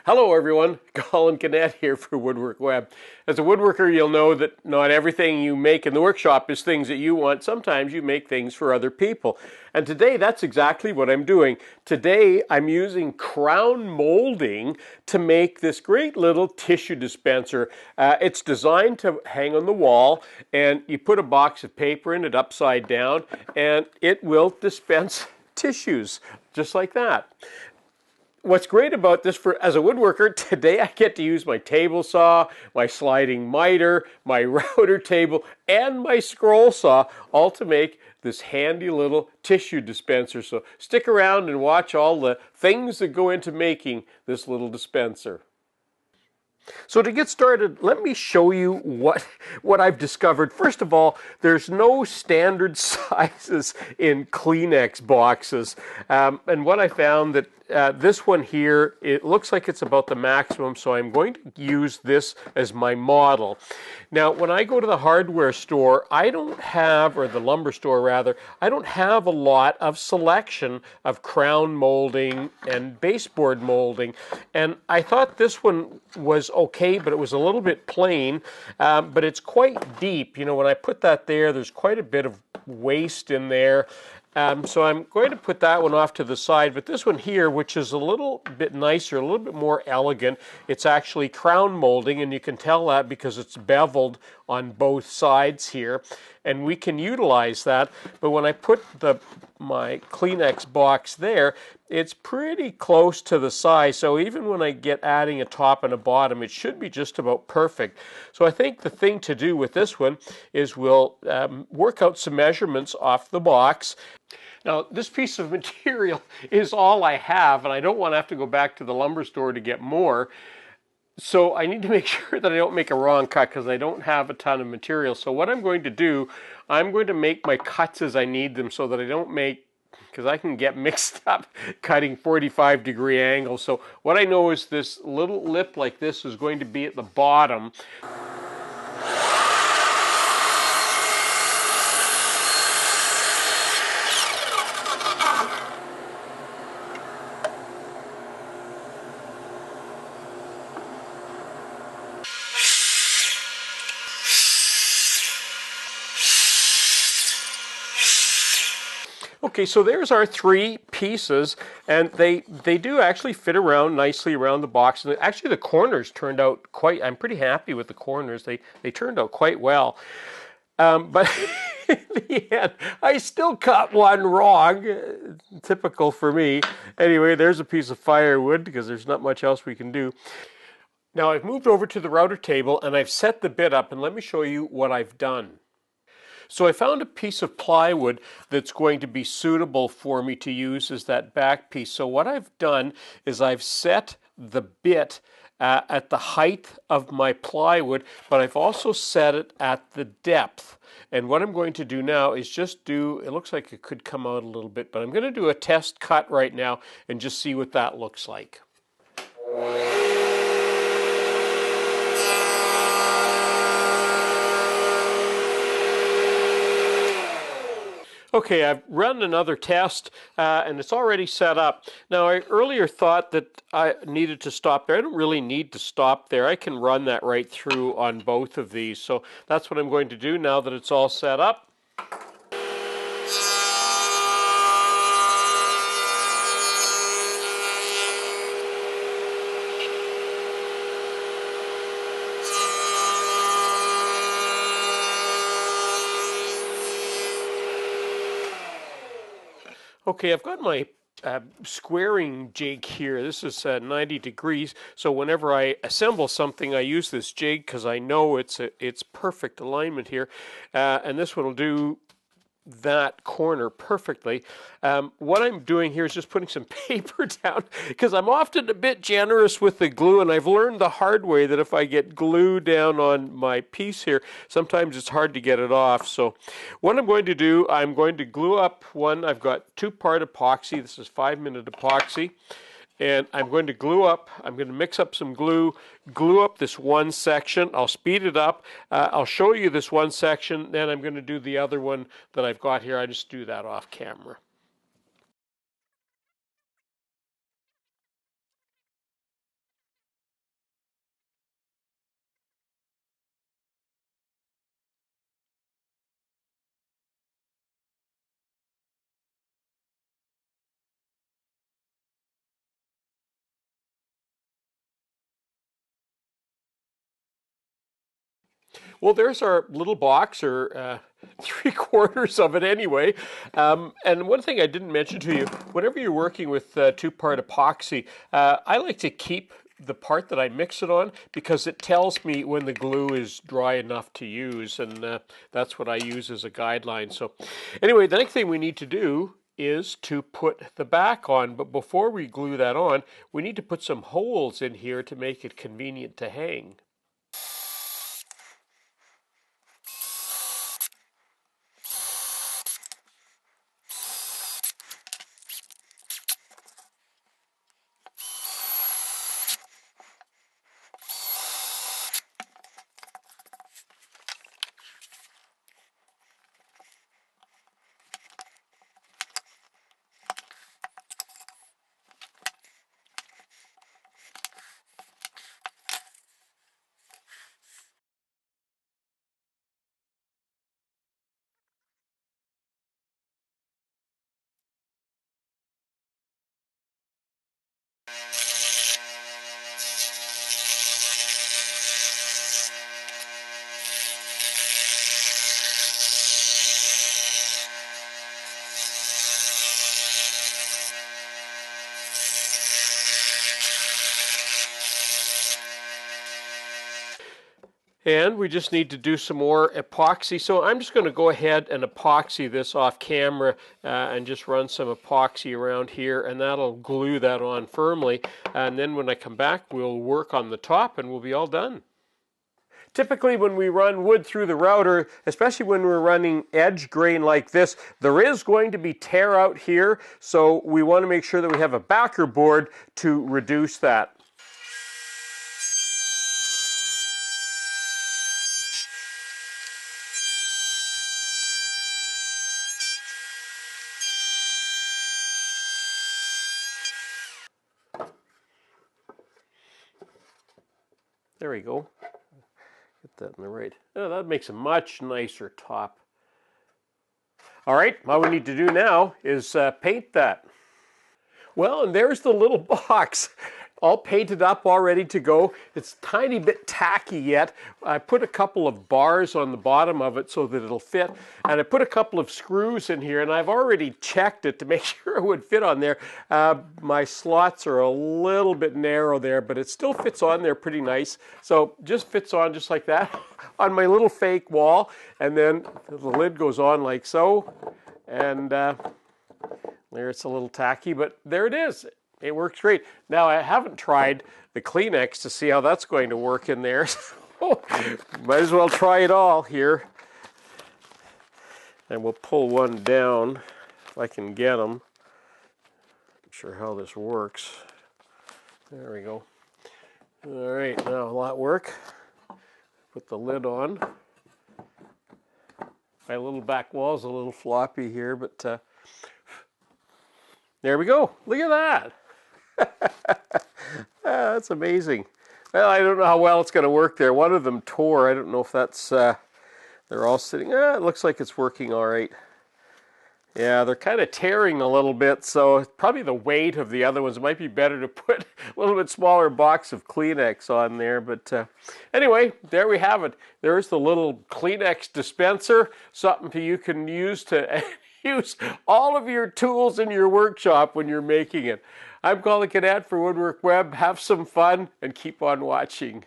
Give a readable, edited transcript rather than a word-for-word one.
Hello everyone, Colin Keenex here for Woodwork Web. As a woodworker, you'll know that not everything you make in the workshop is things that you want. Sometimes you make things for other people. And today, that's exactly what I'm doing. Today, I'm using crown molding to make this great little tissue dispenser. It's designed to hang on the wall, and you put a box of paper in it upside down, and it will dispense tissues, just like that. What's great about this as a woodworker, today I get to use my table saw, my sliding miter, my router table, and my scroll saw, all to make this handy little tissue dispenser. So stick around and watch all the things that go into making this little dispenser. So to get started, let me show you what I've discovered. First of all, there's no standard sizes in Kleenex boxes. And what I found that this one here, it looks like it's about the maximum, so I'm going to use this as my model. Now, when I go to the hardware store, I don't have, or the lumber store rather, I don't have a lot of selection of crown molding and baseboard molding. And I thought this one was okay, but it was a little bit plain, but it's quite deep. You know, when I put that there, there's quite a bit of waste in there. So I'm going to put that one off to the side, but this one here, which is a little bit nicer, a little bit more elegant, it's actually crown molding, and you can tell that because it's beveled on both sides here, and we can utilize that. But when I put my Kleenex box there, it's pretty close to the size, so even when I get adding a top and a bottom, it should be just about perfect. So I think the thing to do with this one is we'll work out some measurements off the box. Now, this piece of material is all I have, and I don't want to have to go back to the lumber store to get more. So I need to make sure that I don't make a wrong cut because I don't have a ton of material. So what I'm going to do, I'm going to make my cuts as I need them so that I don't make, because I can get mixed up cutting 45-degree angles. So what I know is this little lip like this is going to be at the bottom. Okay, so there's our three pieces, and they do actually fit around nicely around the box. And actually the corners turned out I'm pretty happy with the corners. They turned out quite well. But in the end, I still cut one wrong, typical for me. Anyway, there's a piece of firewood because there's not much else we can do. Now I've moved over to the router table and I've set the bit up, and let me show you what I've done. So I found a piece of plywood that's going to be suitable for me to use as that back piece. So what I've done is I've set the bit at the height of my plywood, but I've also set it at the depth. And what I'm going to do now is just it looks like it could come out a little bit, but I'm going to do a test cut right now and just see what that looks like. Okay, I've run another test and it's already set up. Now, I earlier thought that I needed to stop there. I don't really need to stop there. I can run that right through on both of these. So that's what I'm going to do now that it's all set up. Okay, I've got my squaring jig here. This is 90 degrees, so whenever I assemble something, I use this jig because I know it's perfect alignment here, and this one will do that corner perfectly. What I'm doing here is just putting some paper down because I'm often a bit generous with the glue, and I've learned the hard way that if I get glue down on my piece here, sometimes it's hard to get it off. So what I'm going to do, I'm going to glue up one. I've got 2-part epoxy. This is 5-minute epoxy. And I'm going to mix up some glue up this one section. I'll speed it up. I'll show you this one section, then I'm going to do the other one that I've got here. I just do that off camera. Well, there's our little box, or 3/4 of it anyway. And one thing I didn't mention to you, whenever you're working with two-part epoxy, I like to keep the part that I mix it on because it tells me when the glue is dry enough to use, and that's what I use as a guideline. So anyway, the next thing we need to do is to put the back on, but before we glue that on, we need to put some holes in here to make it convenient to hang. And we just need to do some more epoxy. So I'm just going to go ahead and epoxy this off camera and just run some epoxy around here, and that'll glue that on firmly. And then when I come back, we'll work on the top and we'll be all done. Typically when we run wood through the router, especially when we're running edge grain like this, there is going to be tear out here. So we want to make sure that we have a backer board to reduce that. There we go. Get that in the right. Oh, that makes a much nicer top. All right, all we need to do now is paint that. Well, and there's the little box, all painted up, all ready to go. It's a tiny bit tacky yet. I put a couple of bars on the bottom of it so that it'll fit, and I put a couple of screws in here, and I've already checked it to make sure it would fit on there. My slots are a little bit narrow there, but it still fits on there pretty nice. So just fits on just like that on my little fake wall, and then the lid goes on like so, and there, it's a little tacky, but there it is. It works great. Now, I haven't tried the Kleenex to see how that's going to work in there. So might as well try it all here. And we'll pull one down if I can get them. Not sure how this works. There we go. All right, now will that work? Put the lid on. My little back wall is a little floppy here, but there we go. Look at that. That's amazing. Well, I don't know how well it's going to work there. One of them tore. I don't know if that's, they're all sitting, it looks like it's working all right. Yeah, they're kind of tearing a little bit, so probably the weight of the other ones. It might be better to put a little bit smaller box of Kleenex on there. But anyway, there we have it. There's the little Kleenex dispenser, something you can use to use all of your tools in your workshop when you're making it. I'm Colin Cadet for Woodwork Web. Have some fun and keep on watching.